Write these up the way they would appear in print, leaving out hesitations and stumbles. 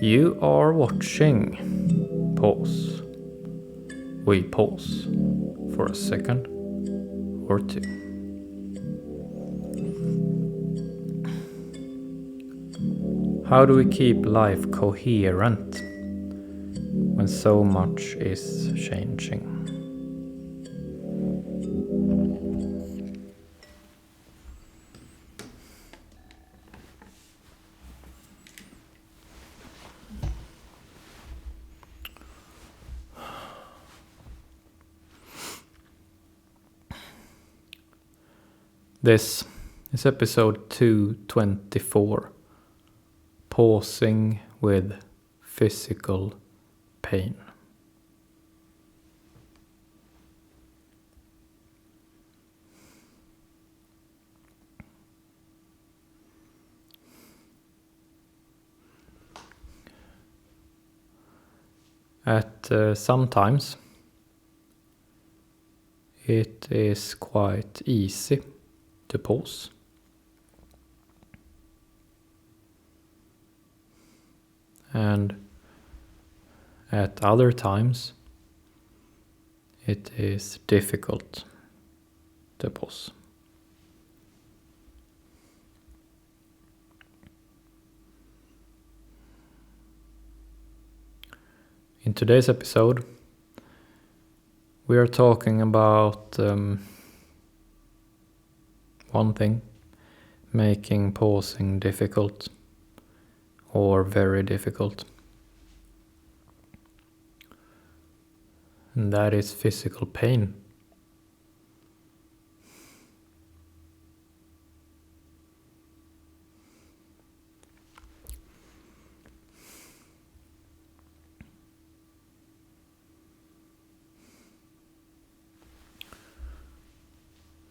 You are watching. Pause. We pause for a second or two. How do we keep life coherent when so much is changing? This is episode 224, Pausing with Physical Pain. At sometimes it is quite easy to pause. And at other times it is difficult to pause. In today's episode, we are talking about one thing, making pausing difficult or very difficult. And that is physical pain.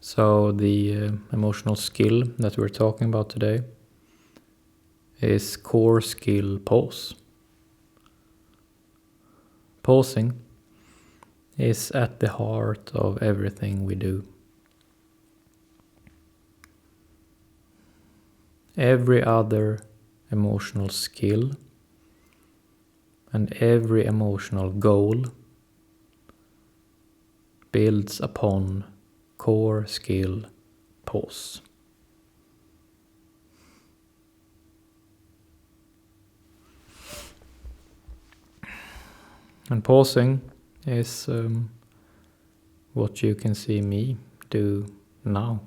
So the emotional skill that we're talking about today is core skill pause. Pausing is at the heart of everything we do. Every other emotional skill and every emotional goal builds upon core skill pause. And pausing is what you can see me do now.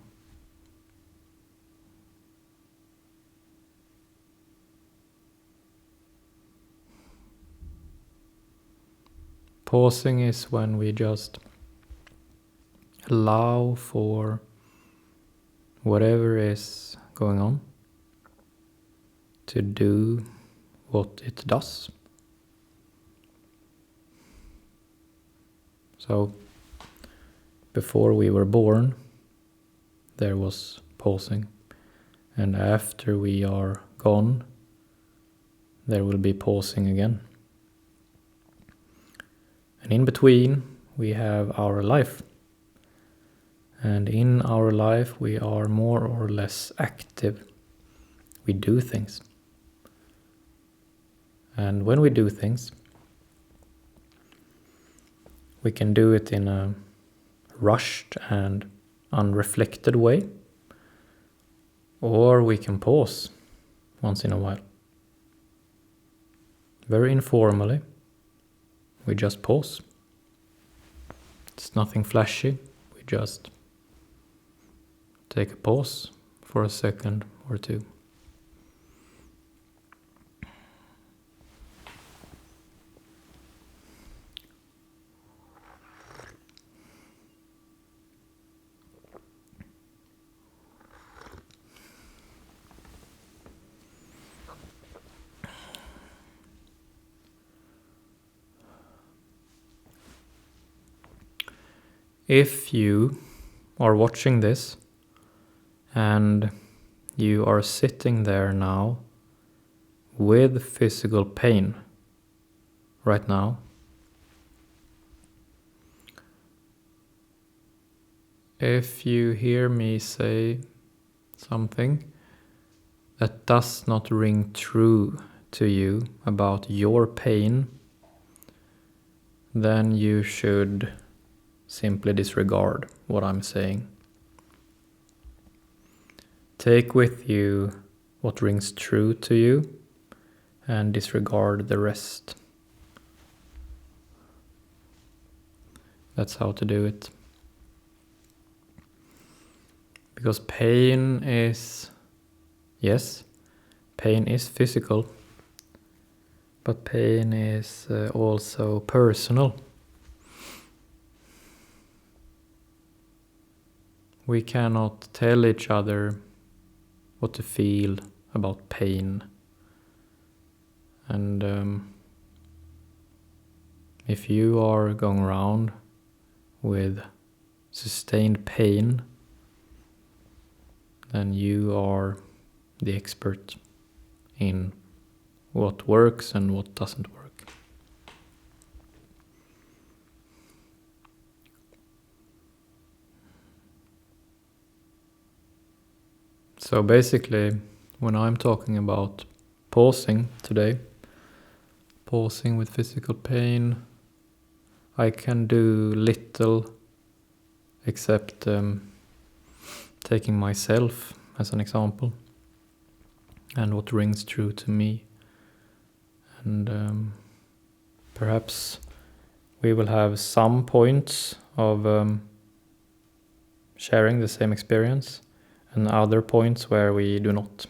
Pausing is when we just allow for whatever is going on to do what it does. So, before we were born, there was pausing, and after we are gone, there will be pausing again. And in between, we have our life. And in our life, we are more or less active. We do things. And when we do things, we can do it in a rushed and unreflected way, or we can pause once in a while. Very informally, we just pause. It's nothing flashy, we just take a pause for a second or two. If you are watching this and you are sitting there now with physical pain right now, if you hear me say something that does not ring true to you about your pain, then you should simply disregard what I'm saying. Take with you what rings true to you and disregard the rest. That's how to do it. Because pain is physical, but pain is also personal. We cannot tell each other what to feel about pain. And if you are going around with sustained pain, then you are the expert in what works and what doesn't work. So basically, when I'm talking about pausing today, pausing with physical pain, I can do little except taking myself as an example and what rings true to me. And perhaps we will have some points of sharing the same experience and other points where we do not.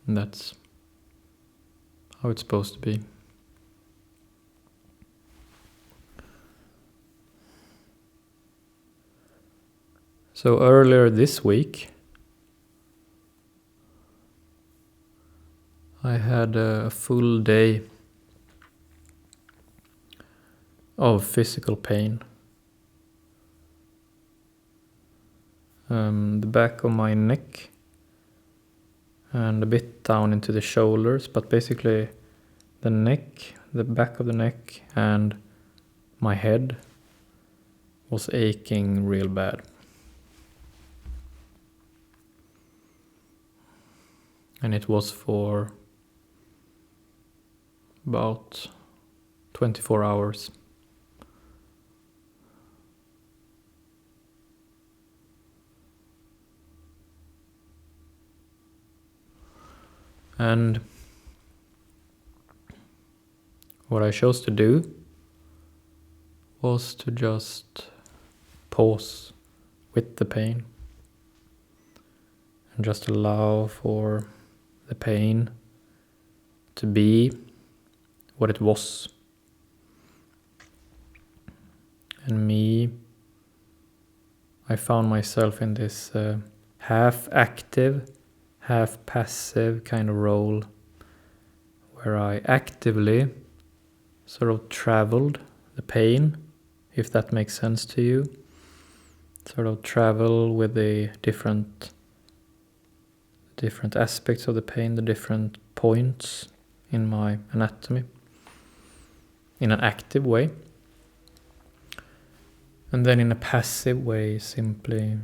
And that's how it's supposed to be. So earlier this week, I had a full day of physical pain. The back of my neck and a bit down into the shoulders, but basically the neck, the back of the neck and my head was aching real bad. And it was for about 24 hours. And what I chose to do was to just pause with the pain and just allow for the pain to be what it was. And I found myself in this half active, half passive kind of role where I actively sort of traveled the pain, if that makes sense to you. Sort of travel with the different aspects of the pain, the different points in my anatomy, in an active way. And then in a passive way, simply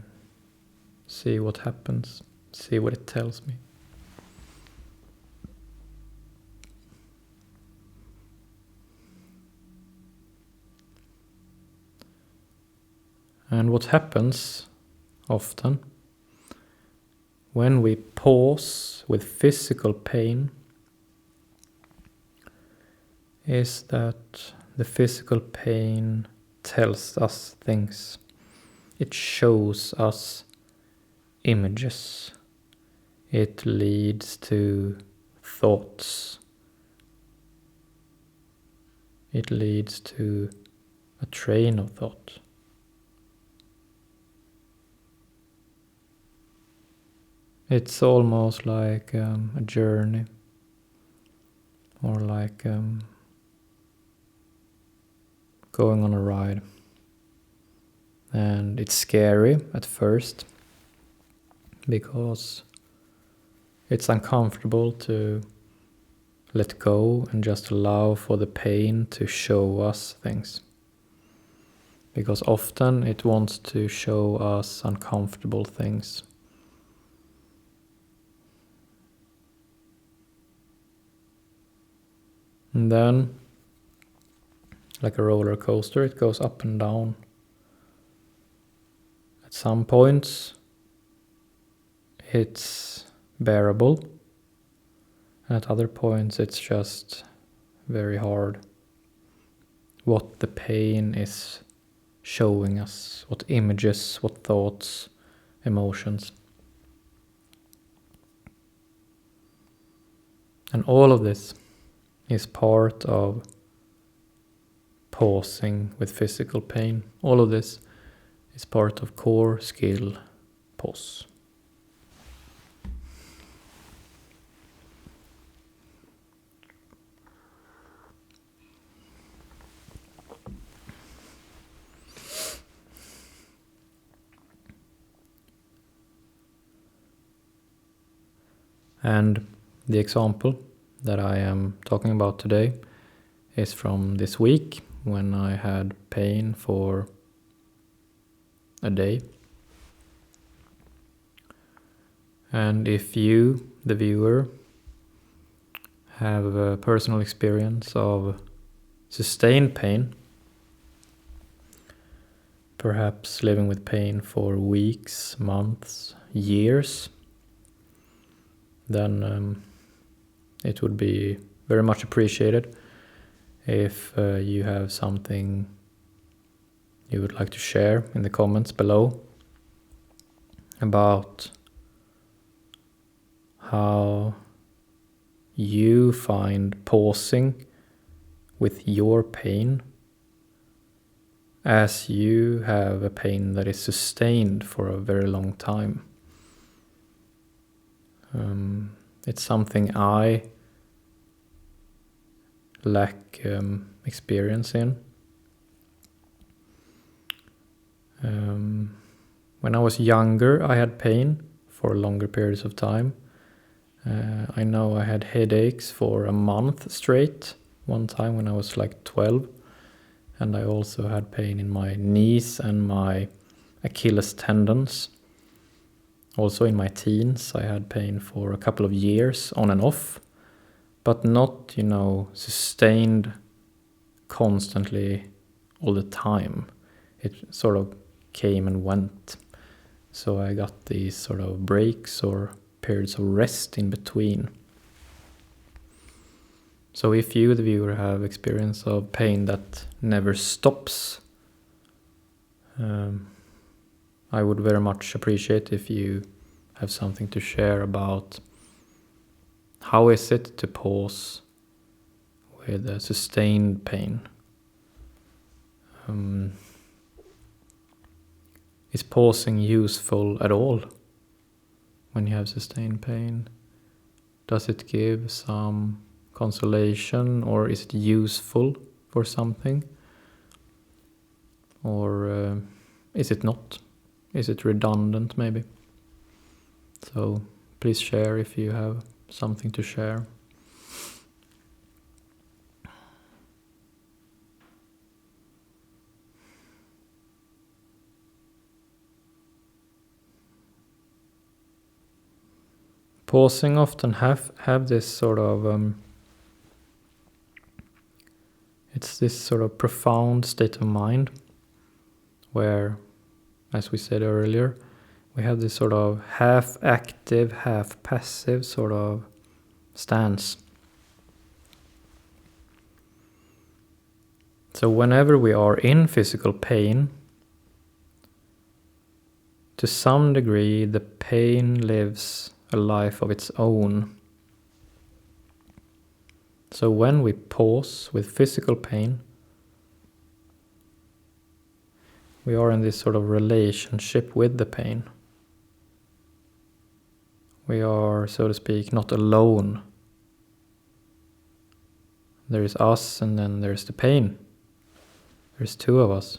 see what happens, see what it tells me. And what happens often when we pause with physical pain is that the physical pain tells us things. It shows us images. It leads to thoughts. It leads to a train of thought. It's almost like a journey, or like going on a ride. And it's scary at first because it's uncomfortable to let go and just allow for the pain to show us things. Because often it wants to show us uncomfortable things. And then, like a roller coaster, it goes up and down. At some points, it's bearable. At other points, it's just very hard. What the pain is showing us, what images, what thoughts, emotions. And all of this is part of pausing with physical pain. All of this is part of core skill pause. And the example that I am talking about today is from this week when I had pain for a day. And if you, the viewer, have a personal experience of sustained pain, perhaps living with pain for weeks, months, years, then it would be very much appreciated if you have something you would like to share in the comments below about how you find pausing with your pain as you have a pain that is sustained for a very long time. It's something I lack experience in. When I was younger, I had pain for longer periods of time. I know I had headaches for a month straight one time when I was like 12. And I also had pain in my knees and my Achilles tendons. Also in my teens, I had pain for a couple of years on and off, but not, sustained constantly all the time. It sort of came and went. So I got these sort of breaks or periods of rest in between. So if you, the viewer, have experience of pain that never stops, I would very much appreciate if you have something to share about how is it to pause with a sustained pain. Is pausing useful at all when you have sustained pain? Does it give some consolation, or is it useful for something? Or is it not? Is it redundant maybe? So please share if you have something to share. Pausing often have this sort of it's this sort of profound state of mind where, as we said earlier, we have this sort of half active, half passive sort of stance. So whenever we are in physical pain, to some degree the pain lives a life of its own. So when we pause with physical pain, we are in this sort of relationship with the pain. We are, so to speak, not alone. There is us and then there's the pain. There's two of us.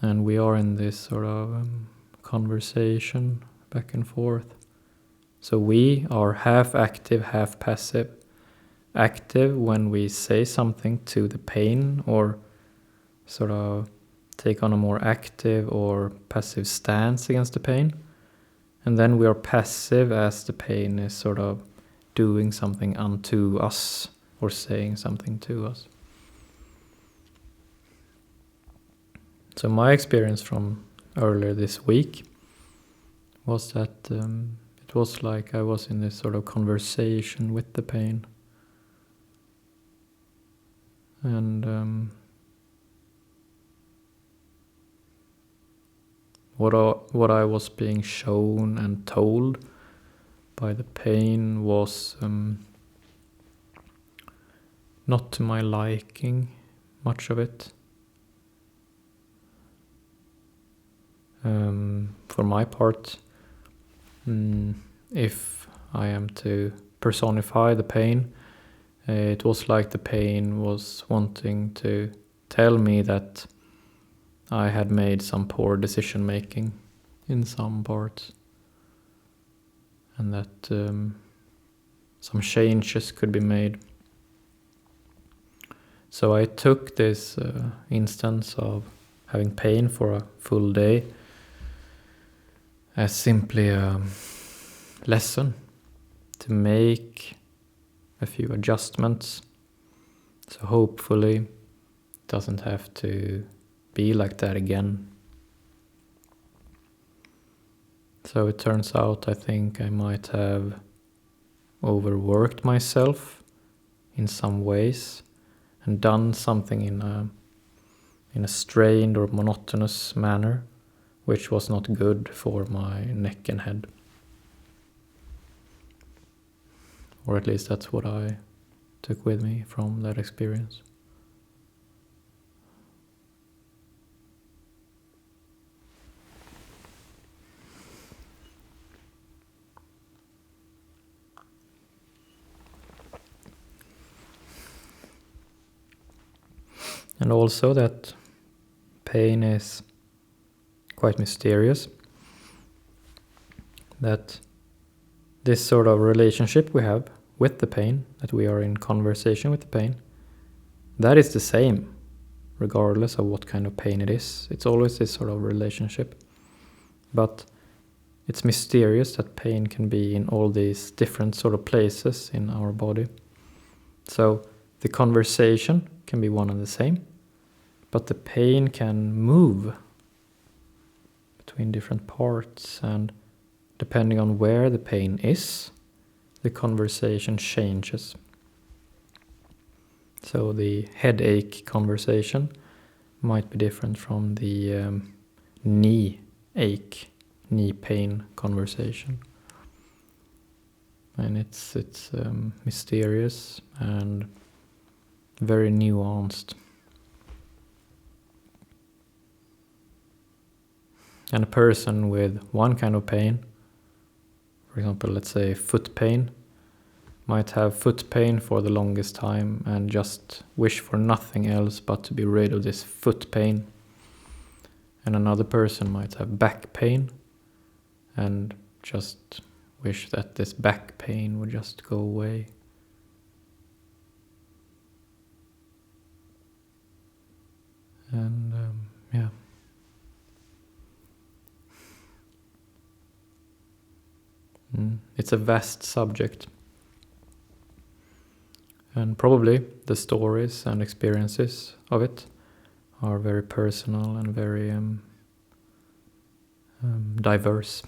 And we are in this sort of conversation back and forth. So we are half active, half passive. Active when we say something to the pain or sort of take on a more active or passive stance against the pain. And then we are passive as the pain is sort of doing something unto us or saying something to us. So my experience from earlier this week was that it was like I was in this sort of conversation with the pain. And what I was being shown and told by the pain was not to my liking, much of it. For my part, if I am to personify the pain, it was like the pain was wanting to tell me that I had made some poor decision making in some parts, and that some changes could be made. So I took this instance of having pain for a full day as simply a lesson to make a few adjustments. So hopefully it doesn't have to be like that again. So it turns out I think I might have overworked myself in some ways and done something in a strained or monotonous manner, which was not good for my neck and head. Or at least that's what I took with me from that experience. And also that pain is quite mysterious. That this sort of relationship we have with the pain, that we are in conversation with the pain, that is the same regardless of what kind of pain it is. It's always this sort of relationship. But it's mysterious that pain can be in all these different sort of places in our body. So the conversation can be one and the same, but the pain can move between different parts, and depending on where the pain is, the conversation changes. So the headache conversation might be different from the knee pain conversation. And it's mysterious and very nuanced. And a person with one kind of pain, for example, let's say foot pain, might have foot pain for the longest time and just wish for nothing else but to be rid of this foot pain. And another person might have back pain and just wish that this back pain would just go away. And yeah. It's a vast subject. And probably the stories and experiences of it are very personal and very diverse.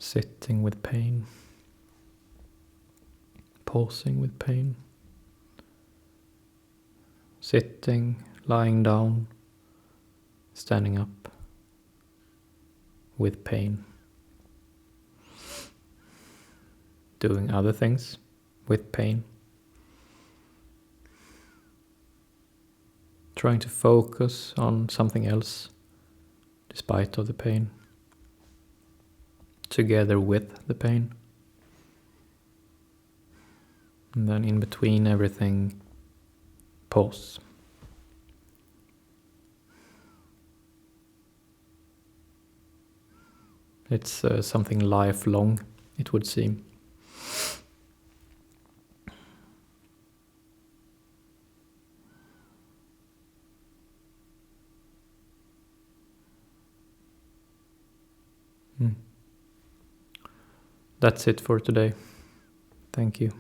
Sitting with pain, pausing with pain, sitting, lying down, standing up with pain, doing other things with pain, trying to focus on something else despite of the pain, together with the pain. And then in between everything, pause It's something lifelong, it would seem. That's it for today. Thank you.